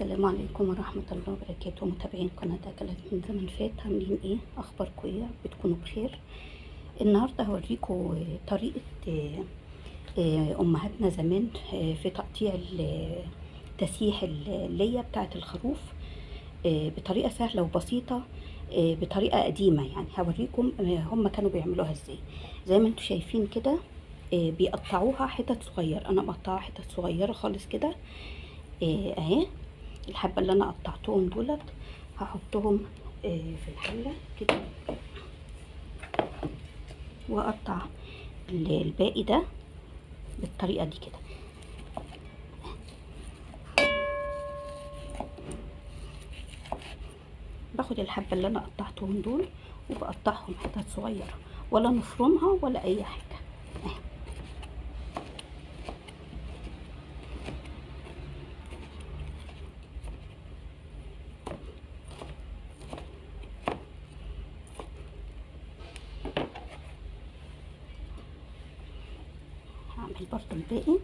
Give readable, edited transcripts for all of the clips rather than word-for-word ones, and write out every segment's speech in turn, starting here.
السلام عليكم ورحمة الله وبركاته. متابعين قناة أكلات من زمن فات، عاملين ايه؟ اخباركم ايه؟ بتكونوا بخير. النهاردة هوريكم طريقة امهاتنا زمان في تقطيع تسييح اللية بتاعة الخروف بطريقة سهلة وبسيطة، بطريقة قديمة. يعني هوريكم هم كانوا بيعملوها ازاي. زي ما انتم شايفين كده بيقطعوها حتت صغيرة. انا مقطعها حتت صغيرة خالص كده اهي. الحبة اللي انا قطعتهم دولت هحطهم في الحلة كده، واقطع الباقي ده بالطريقة دي كده. باخد الحبة اللي انا قطعتهم دول وبقطعهم حتت صغيرة، ولا نفرمها ولا اي حاجة اهي. هعمل برضو الباقي.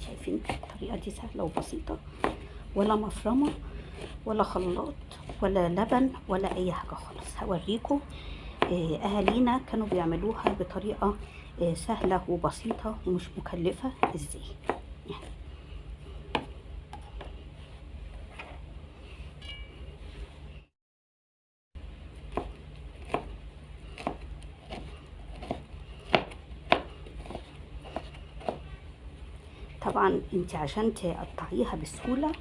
شايفين الطريقة دي سهلة وبسيطة، ولا مفرمة ولا خلاط ولا لبن ولا اي حاجة خالص. هوريكم اهالينا كانوا بيعملوها بطريقة سهلة وبسيطة ومش مكلفة ازاي. طبعا انت عشان تقطعيها بسهولة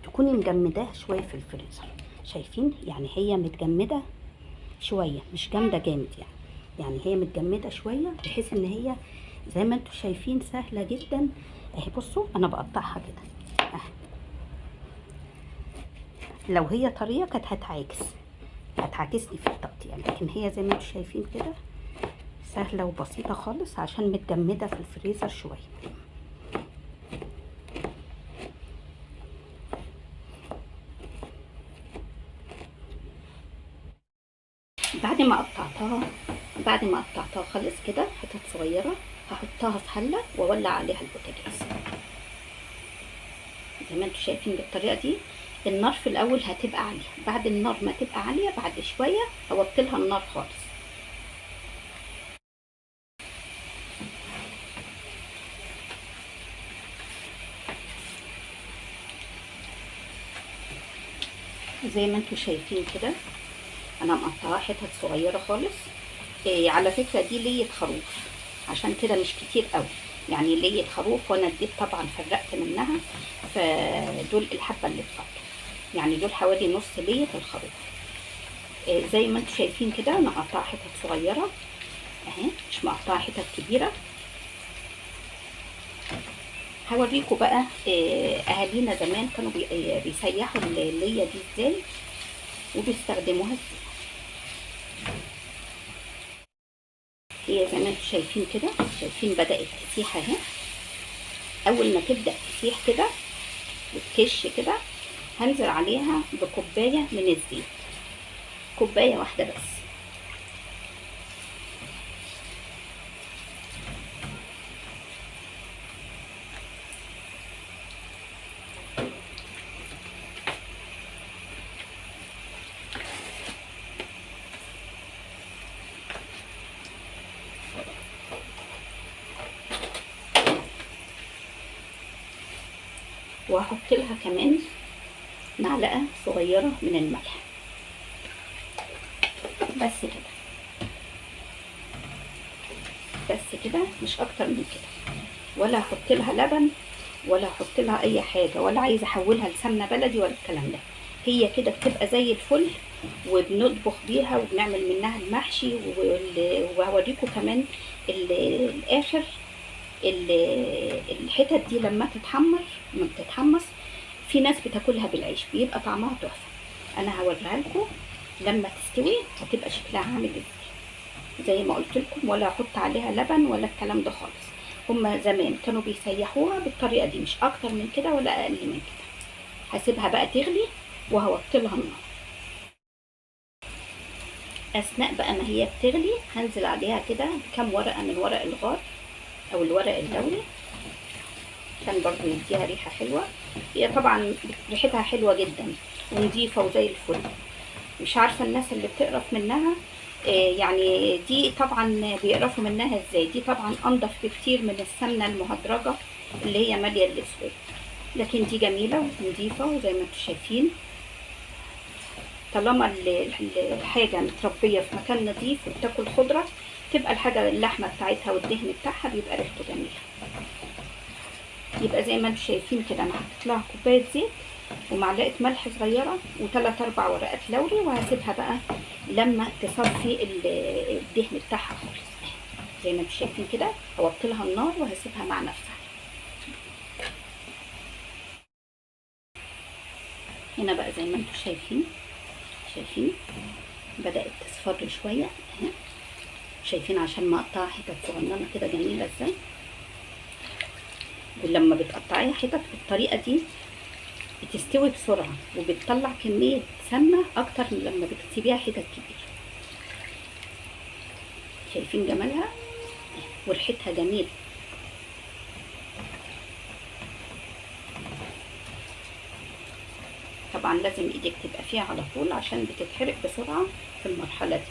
تكوني مجمداها شوية في الفريزر. شايفين يعني هي متجمدة شوية، مش جامدة جامد يعني هي متجمدة شوية بحيث ان هي زي ما انتم شايفين سهلة جدا اهي. بصوا انا بقطعها كده اهي. لو هي طرية كانت هتعكسني في التقطيع، لكن هي زي ما انتم شايفين كده سهلة وبسيطة خالص عشان متجمدة في الفريزر شوية. بعد ما قطعتها خالص كده حتت صغيرة، هحطها في حلة واولع عليها البوتاجاز زي ما انتم شايفين بالطريقة دي. النار في الاول هتبقى عالية، بعد النار ما تبقى عالية بعد شوية هوطلها النار خالص. زي ما انتم شايفين كده انا مقطعاها حتت صغيرة خالص. على فكرة دي لية خروف، عشان كده مش كتير قوي يعني لية خروف، وانا اديت طبعا فرقت منها، فدول الحبة اللي اتفضل يعني دول حوالي نص لية الخروف. زي ما انتم شايفين كده انا مقطعه حتت صغيرة اهي، مش مقطعه حتت كبيرة. هوريكم بقى اهالينا زمان كانوا بيسيحوا اللية دي ازاي وبيستخدموها ازاي. هي زي ما انتم شايفين كده، شايفين بدأت تسيح اهي. اول ما تبدأ تسيح كده وتكش كده هنزل عليها بكوباية من الزيت، كوباية واحدة بس. وهحط لها كمان معلقة صغيرة من الملح بس كده، بس كده مش اكتر من كده. ولا هحط لها لبن ولا هحط لها اي حاجه، ولا عايزه احولها لسمنه بلدي ولا الكلام ده. هي كده بتبقى زي الفل، وبنطبخ بيها وبنعمل منها المحشي. وهوريكم كمان الاخر الحتت دي لما بتتحمص في ناس بتاكلها بالعيش بيبقى طعمها تحفه. انا هوريها لكم لما تستوي هتبقى شكلها عامل ازاي. زي ما قلت لكم ولا احط عليها لبن ولا الكلام ده خالص. هما زمان كانوا بيسيحوها بالطريقه دي، مش اكتر من كده ولا اقل من كده. هسيبها بقى تغلي وهوطلها النار. اثناء بقى ما هي بتغلي هنزل عليها كده بكام ورقه من ورق الغار او الورق اللوري عشان برضو يديها ريحه حلوه. هي طبعا ريحتها حلوه جدا ونضيفه وزي الفل. مش عارفه الناس اللي بتقرف منها يعني دي طبعا بيقرفوا منها ازاي. دي طبعا انضف بكتير من السمنه المهدرجه اللي هي ماليه الاسود، لكن دي جميله ونضيفه وزي ما انتم شايفين. طالما الحاجه متربيه في مكان نظيف وبتاكل خضره، تبقى الحاجه اللحمه بتاعتها والدهن بتاعها بيبقى ريحته جميله. يبقى زي ما انتم شايفين كده، انا حطيت لها كوبايه زيت ومعلقه ملح صغيره وثلاث اربع ورقات لوري، وهسيبها بقى لما تصفي الدهن بتاعها خالص. زي ما انتم شايفين كده، هوطي لها النار وهسيبها مع نفسها. هنا بقى زي ما انتم شايفين بدأت تصفر شويه اهي. شايفين عشان مقطعها حتت صغننه كده جميله ازاي. ولما بتقطعيها حتت بالطريقه دي بتستوي بسرعه وبتطلع كميه سمنه اكتر من لما بتسيبيها حتت كبيره. شايفين جمالها وريحتها جميله. طبعا لازم ايدك تبقى فيها على طول عشان بتتحرق بسرعه في المرحله دي.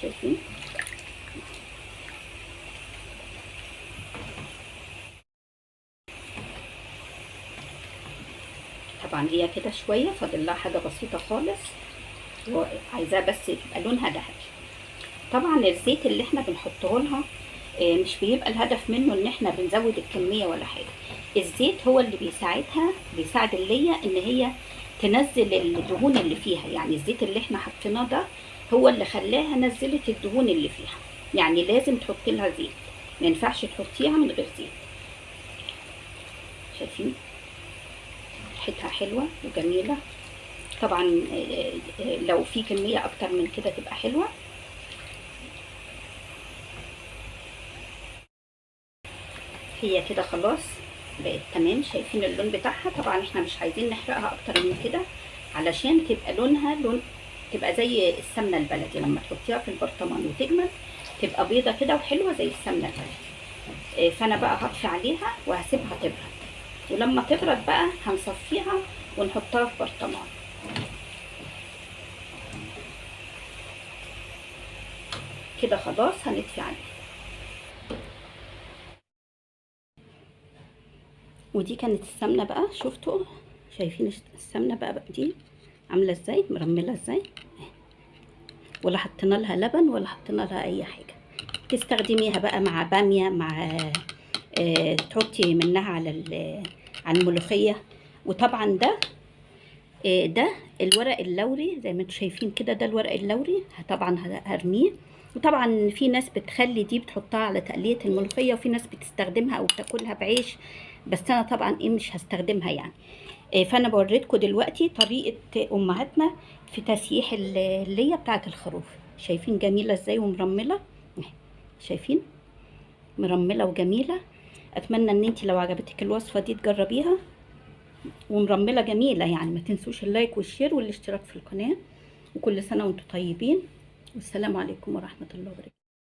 شايفين طبعا هي كده شويه، فاضل لها حاجه بسيطه خالص وعايزاه بس يبقى لونها ذهبي. طبعا الزيت اللي احنا بنحطه لها مش بيبقى الهدف منه ان احنا بنزود الكميه ولا حاجه. الزيت هو اللي بيساعد الليه ان هي تنزل الدهون اللي فيها. يعني الزيت اللي احنا حطيناه ده هو اللي خلاها نزلت الدهون اللي فيها. يعني لازم تحطي لها زيت، ما ينفعش تحطيها من غير زيت. شايفين ريحتها حلوه وجميله. طبعا لو في كميه اكتر من كده تبقى حلوه. هي كده خلاص بقت تمام. شايفين اللون بتاعها. طبعا احنا مش عايزين نحرقها اكتر من كده علشان تبقى لونها تبقى زي السمنه البلدي. لما تحطيها في البرطمان وتجمد تبقى بيضه كده وحلوه زي السمنه البلدي. فانا بقى هطفي عليها وهسيبها تبرد، ولما تبرد بقى هنصفيها ونحطها في برطمان. كده خلاص هنطفي عليها. ودي كانت السمنه بقى. شفتوا شايفين السمنه بقى دي عامله ازاي، مرمله ازاي، ولا حطينا لها لبن ولا حطينا لها اي حاجه. تستخدميها بقى مع باميه، مع تحطي منها على الملوخيه. وطبعا ده الورق اللوري زي ما انتم شايفين كده. ده الورق اللوري طبعا هرميه. وطبعا في ناس بتخلي دي بتحطها على تقليه الملوخيه، وفي ناس بتستخدمها او بتاكلها بعيش، بس انا طبعا مش هستخدمها يعني. فانا بوريتكم دلوقتي طريقه امهاتنا في تسييح الليه بتاعه الخروف. شايفين جميله ازاي ومرمله. شايفين مرمله وجميله. اتمنى ان انت لو عجبتك الوصفه دي تجربيها. ومرمله جميله يعني. ما تنسوش اللايك والشير والاشتراك في القناه. وكل سنه وانتم طيبين، والسلام عليكم ورحمه الله وبركاته.